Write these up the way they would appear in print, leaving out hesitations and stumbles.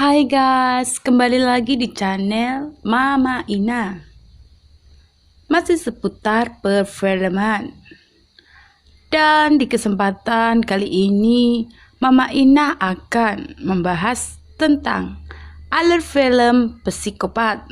Hai guys, kembali lagi di channel Mama Ina. Masih seputar perfilman. Dan di kesempatan kali ini Mama Ina akan membahas tentang alur film Psikopat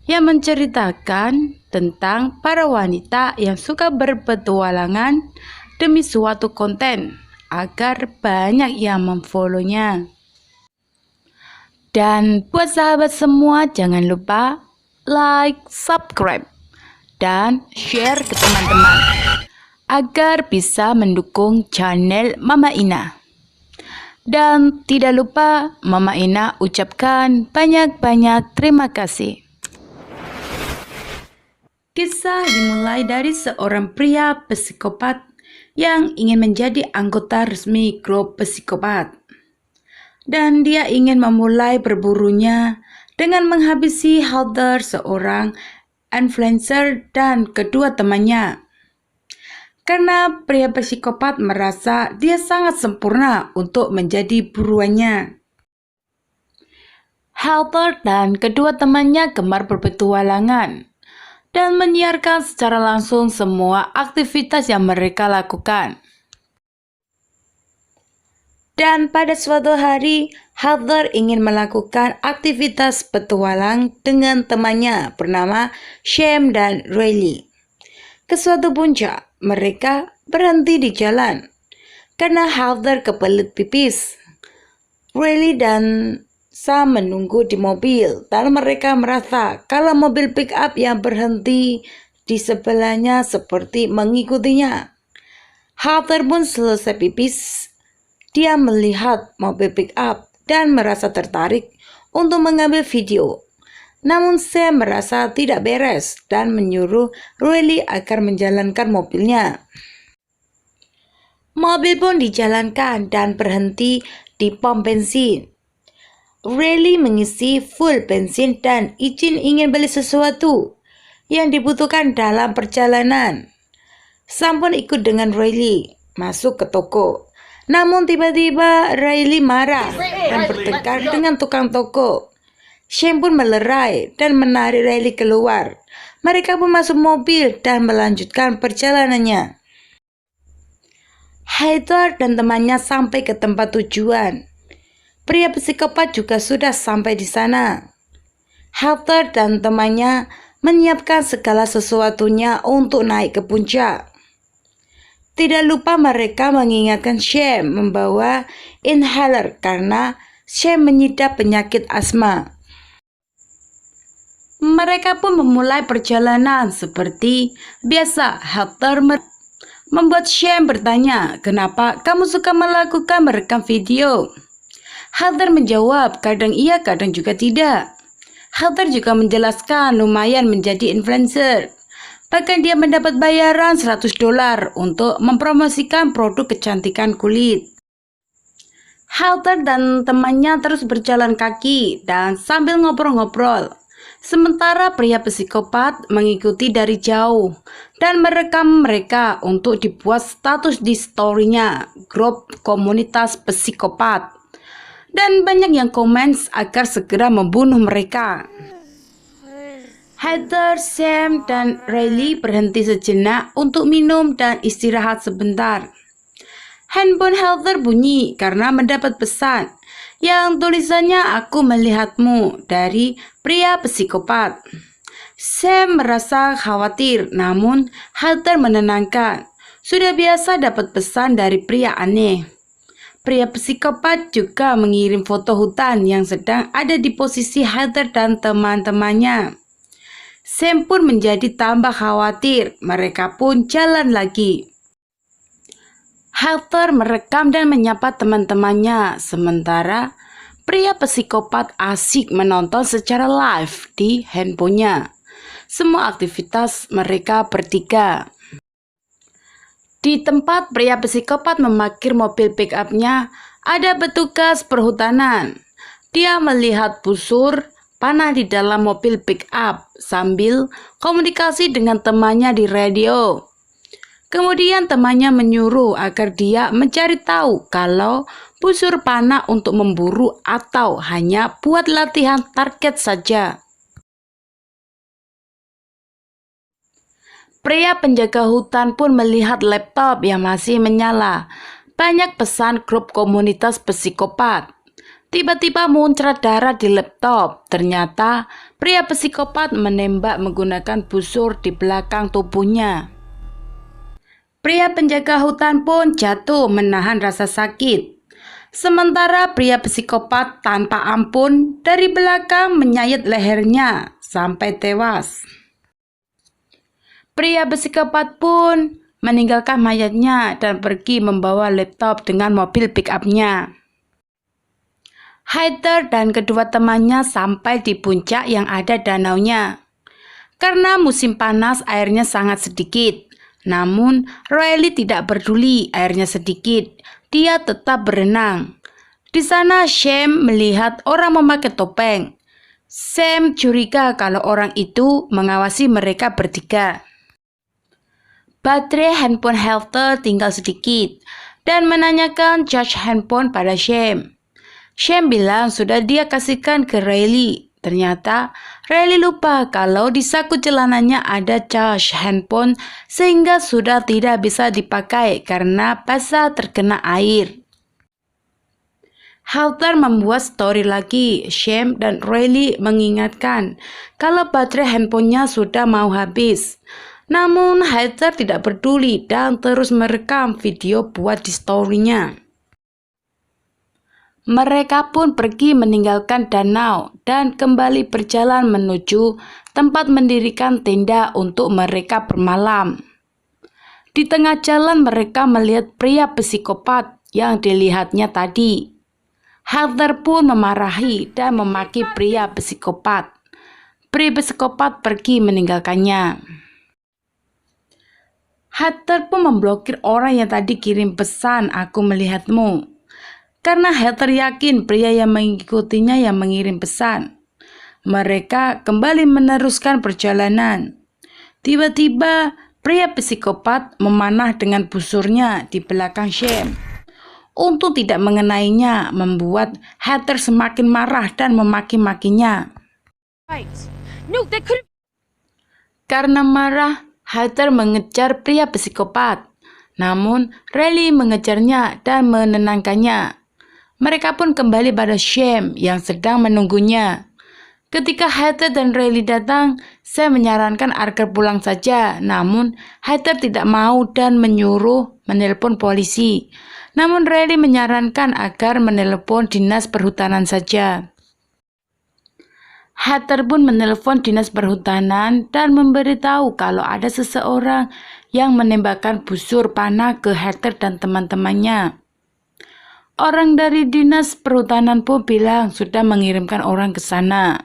yang menceritakan tentang para wanita yang suka berpetualangan demi suatu konten agar banyak yang memfollownya. Dan buat sahabat semua, jangan lupa like, subscribe, dan share ke teman-teman agar bisa mendukung channel Mama Ina. Dan tidak lupa Mama Ina ucapkan banyak-banyak terima kasih. Kisah dimulai dari seorang pria psikopat yang ingin menjadi anggota resmi grup psikopat. Dan dia ingin memulai berburunya dengan menghabisi Heather, seorang influencer, dan kedua temannya. Karena pria psikopat merasa dia sangat sempurna untuk menjadi buruannya. Heather dan kedua temannya gemar berpetualangan dan menyiarkan secara langsung semua aktivitas yang mereka lakukan. Dan pada suatu hari, Heather ingin melakukan aktivitas petualang dengan temannya bernama Sham dan Riley. Ke suatu puncak, mereka berhenti di jalan karena Heather kebelet pipis. Riley dan Sam menunggu di mobil dan mereka merasa kalau mobil pick up yang berhenti di sebelahnya seperti mengikutinya. Heather pun selesai pipis. Dia melihat mobil pick up dan merasa tertarik untuk mengambil video. Namun Sam merasa tidak beres dan menyuruh Riley agar menjalankan mobilnya. Mobil pun dijalankan dan berhenti di pom bensin. Riley mengisi full bensin dan izin ingin beli sesuatu yang dibutuhkan dalam perjalanan. Sam pun ikut dengan Riley masuk ke toko. Namun tiba-tiba Riley marah dan bertengkar dengan tukang toko. Shane pun melerai dan menarik Riley keluar. Mereka pun masuk mobil dan melanjutkan perjalanannya. Heather dan temannya sampai ke tempat tujuan. Pria psikopat juga sudah sampai di sana. Heather dan temannya menyiapkan segala sesuatunya untuk naik ke puncak. Tidak lupa mereka mengingatkan Sham membawa inhaler karena Sham mengidap penyakit asma. Mereka pun memulai perjalanan seperti biasa. Heather membuat Sham bertanya, "Kenapa kamu suka melakukan merekam video?" Heather menjawab, "Kadang iya, kadang juga tidak." Heather juga menjelaskan lumayan menjadi influencer. Bahkan dia mendapat bayaran $100 untuk mempromosikan produk kecantikan kulit. Heather dan temannya terus berjalan kaki dan sambil ngobrol-ngobrol. Sementara pria psikopat mengikuti dari jauh dan merekam mereka untuk dibuat status di story-nya grup komunitas psikopat. Dan banyak yang komen agar segera membunuh mereka. Heather, Sam, dan Riley berhenti sejenak untuk minum dan istirahat sebentar. Handphone Heather bunyi karena mendapat pesan yang tulisannya "Aku melihatmu" dari pria psikopat. Sam merasa khawatir, namun Heather menenangkan. Sudah biasa dapat pesan dari pria aneh. Pria psikopat juga mengirim foto hutan yang sedang ada di posisi Heather dan teman-temannya. Sam pun menjadi tambah khawatir. Mereka pun jalan lagi. Heather merekam dan menyapa teman-temannya, sementara pria psikopat asik menonton secara live di handphonenya semua aktivitas mereka bertiga. Di tempat pria psikopat memarkir mobil pick up-nya, ada petugas perhutanan. Dia melihat busur panah di dalam mobil pick up sambil komunikasi dengan temannya di radio. Kemudian temannya menyuruh agar dia mencari tahu kalau busur panah untuk memburu atau hanya buat latihan target saja. Pria penjaga hutan pun melihat laptop yang masih menyala. Banyak pesan grup komunitas psikopat. Tiba-tiba muncrat darah di laptop. Ternyata pria psikopat menembak menggunakan busur di belakang tubuhnya. Pria penjaga hutan pun jatuh menahan rasa sakit. Sementara pria psikopat tanpa ampun dari belakang menyayat lehernya sampai tewas. Pria psikopat pun meninggalkan mayatnya dan pergi membawa laptop dengan mobil pick-up-nya. Heather dan kedua temannya sampai di puncak yang ada danaunya. Karena musim panas airnya sangat sedikit. Namun Riley tidak peduli airnya sedikit. Dia tetap berenang. Di sana Sam melihat orang memakai topeng. Sam curiga kalau orang itu mengawasi mereka bertiga. Baterai handphone Heather tinggal sedikit dan menanyakan charge handphone pada Sam. Sam bilang sudah dia kasihkan ke Riley. Ternyata Riley lupa kalau di saku celananya ada charge handphone sehingga sudah tidak bisa dipakai karena basah terkena air. Heather membuat story lagi. Sam dan Riley mengingatkan kalau baterai handphonenya sudah mau habis. Namun Heather tidak peduli dan terus merekam video buat di story-nya. Mereka pun pergi meninggalkan danau dan kembali berjalan menuju tempat mendirikan tenda untuk mereka bermalam. Di tengah jalan mereka melihat pria psikopat yang dilihatnya tadi. Heather pun memarahi dan memaki pria psikopat. Pria psikopat pergi meninggalkannya. Heather pun memblokir orang yang tadi kirim pesan "aku melihatmu". Karena Heather yakin pria yang mengikutinya yang mengirim pesan. Mereka kembali meneruskan perjalanan. Tiba-tiba pria psikopat memanah dengan busurnya di belakang Sam. Untuk tidak mengenainya membuat Heather semakin marah dan memaki-makinya. Karena marah, Heather mengejar pria psikopat. Namun Riley mengejarnya dan menenangkannya. Mereka pun kembali pada Sam yang sedang menunggunya. Ketika Heather dan Riley datang, Sam menyarankan agar pulang saja. Namun Heather tidak mau dan menyuruh menelpon polisi. Namun Riley menyarankan agar menelpon dinas perhutanan saja. Heather pun menelpon dinas perhutanan dan memberitahu kalau ada seseorang yang menembakkan busur panah ke Heather dan teman-temannya. Orang dari dinas perhutanan pun bilang sudah mengirimkan orang ke sana.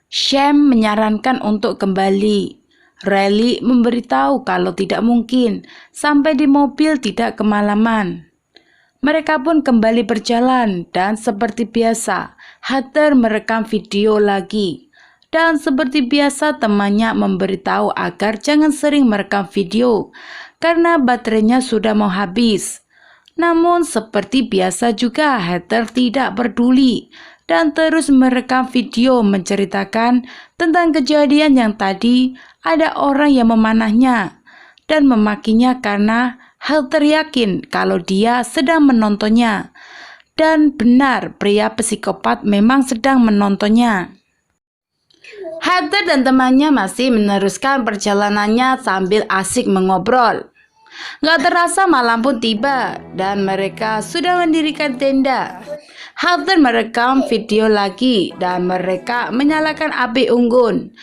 Sam menyarankan untuk kembali. Riley memberitahu kalau tidak mungkin sampai di mobil tidak kemalaman. Mereka pun kembali berjalan dan seperti biasa Heather merekam video lagi. Dan seperti biasa temannya memberitahu agar jangan sering merekam video karena baterainya sudah mau habis. Namun seperti biasa juga Heather tidak peduli dan terus merekam video menceritakan tentang kejadian yang tadi ada orang yang memanahnya dan memakinya karena Heather yakin kalau dia sedang menontonnya. Dan benar, pria psikopat memang sedang menontonnya. Heather dan temannya masih meneruskan perjalanannya sambil asik mengobrol. Gak terasa malam pun tiba dan mereka sudah mendirikan tenda. Heather merekam video lagi dan mereka menyalakan api unggun.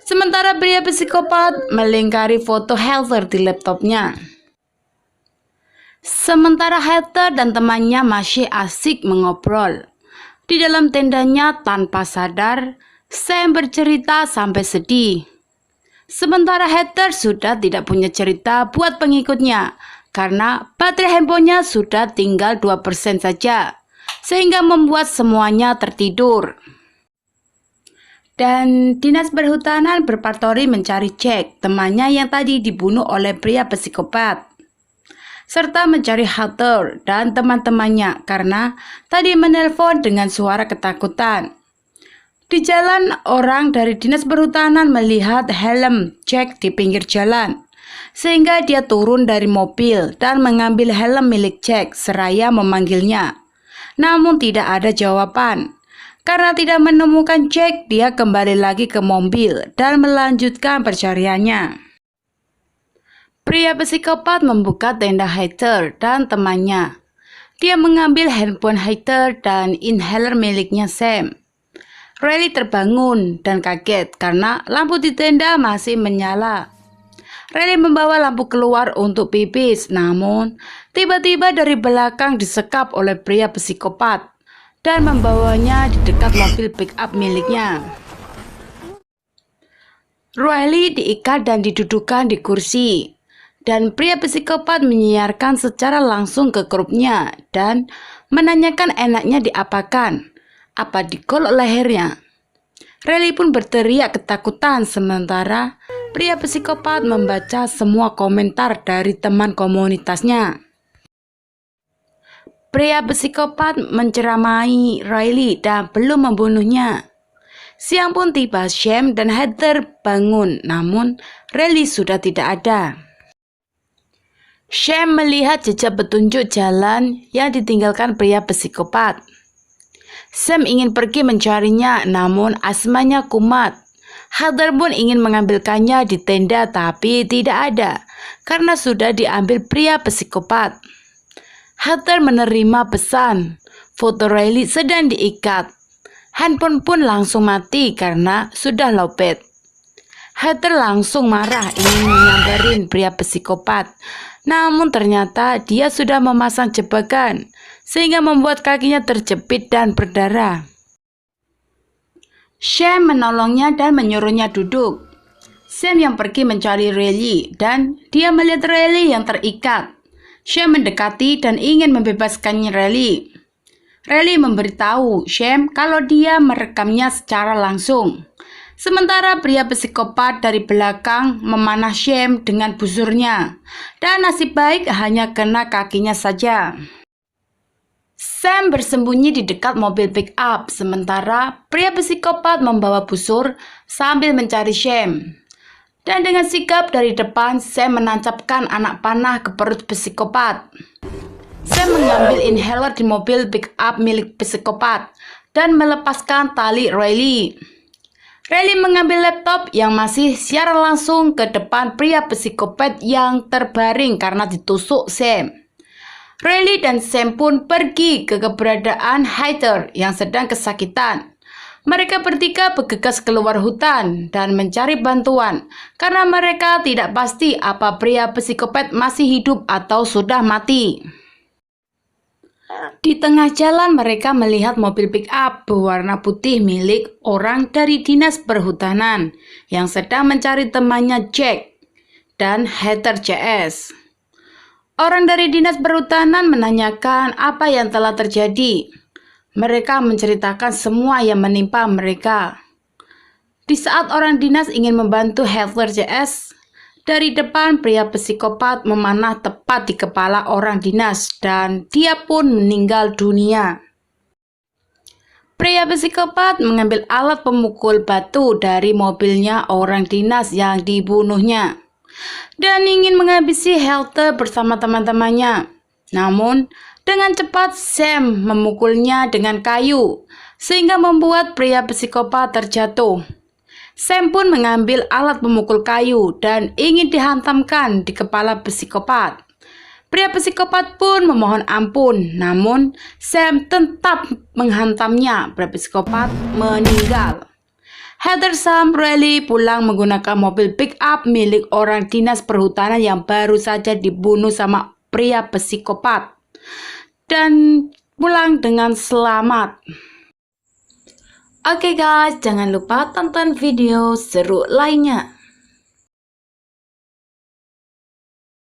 Sementara pria psikopat melingkari foto Heather di laptopnya. Sementara Heather dan temannya masih asik mengobrol. Di dalam tendanya tanpa sadar, Sam bercerita sampai sedih. Sementara Heather sudah tidak punya cerita buat pengikutnya karena baterai handphonenya sudah tinggal 2% saja, sehingga membuat semuanya tertidur. Dan Dinas Perhutanan berpatroli mencari Jack, temannya yang tadi dibunuh oleh pria psikopat, serta mencari Heather dan teman-temannya karena tadi menelpon dengan suara ketakutan. Di jalan, orang dari Dinas Perhutanan melihat helm Jack di pinggir jalan, sehingga dia turun dari mobil dan mengambil helm milik Jack seraya memanggilnya. Namun tidak ada jawaban. Karena tidak menemukan Jack, dia kembali lagi ke mobil dan melanjutkan pencariannya. Pria psikopat membuka tenda Heather dan temannya. Dia mengambil handphone Heather dan inhaler miliknya Sam. Riley terbangun dan kaget karena lampu di tenda masih menyala. Riley membawa lampu keluar untuk pipis, namun tiba-tiba dari belakang disekap oleh pria psikopat dan membawanya di dekat mobil pick-up miliknya. Riley diikat dan didudukkan di kursi, dan pria psikopat menyiarkan secara langsung ke grupnya dan menanyakan enaknya diapakan, apa digolok lehernya. Riley pun berteriak ketakutan sementara pria psikopat membaca semua komentar dari teman komunitasnya. Pria psikopat menceramai Riley dan belum membunuhnya. Siang pun tiba, Sam dan Heather bangun, namun Riley sudah tidak ada. Sam melihat jejak petunjuk jalan yang ditinggalkan pria psikopat. Sam ingin pergi mencarinya, namun asmanya kumat. Heather pun ingin mengambilkannya di tenda, tapi tidak ada karena sudah diambil pria psikopat. Heather menerima pesan, foto Riley sedang diikat. Handphone pun langsung mati karena sudah lowbat. Heather langsung marah ingin menyambarin pria psikopat. Namun ternyata dia sudah memasang jebakan sehingga membuat kakinya terjepit dan berdarah. Sam menolongnya dan menyuruhnya duduk. Sam yang pergi mencari Riley dan dia melihat Riley yang terikat. Sam mendekati dan ingin membebaskannya Riley. Riley memberitahu Sam kalau dia merekamnya secara langsung. Sementara pria psikopat dari belakang memanah Sam dengan busurnya. Dan nasib baik hanya kena kakinya saja. Sam bersembunyi di dekat mobil pick-up, sementara pria psikopat membawa busur sambil mencari Sam. Dan dengan sigap dari depan, Sam menancapkan anak panah ke perut psikopat. Sam mengambil inhaler di mobil pick-up milik psikopat dan melepaskan tali Riley. Riley mengambil laptop yang masih siaran langsung ke depan pria psikopat yang terbaring karena ditusuk Sam. Riley dan Sam pun pergi ke keberadaan Heather yang sedang kesakitan. Mereka bertiga bergegas keluar hutan dan mencari bantuan karena mereka tidak pasti apa pria psikopat masih hidup atau sudah mati. Di tengah jalan mereka melihat mobil pick-up berwarna putih milik orang dari Dinas Perhutanan yang sedang mencari temannya Jack dan Heather CS. Orang dari Dinas Perhutanan menanyakan apa yang telah terjadi. Mereka menceritakan semua yang menimpa mereka. Di saat orang dinas ingin membantu Heather CS, dari depan pria psikopat memanah tepat di kepala orang dinas dan dia pun meninggal dunia. Pria psikopat mengambil alat pemukul batu dari mobilnya orang dinas yang dibunuhnya dan ingin menghabisi Heather bersama teman-temannya. Namun, dengan cepat Sam memukulnya dengan kayu sehingga membuat pria psikopat terjatuh. Sam pun mengambil alat pemukul kayu dan ingin dihantamkan di kepala psikopat. Pria psikopat pun memohon ampun, namun Sam tetap menghantamnya. Pria psikopat meninggal. Heather Sam Riley pulang menggunakan mobil pick-up milik orang dinas perhutanan yang baru saja dibunuh sama pria psikopat. Dan pulang dengan selamat. Oke guys, jangan lupa tonton video seru lainnya.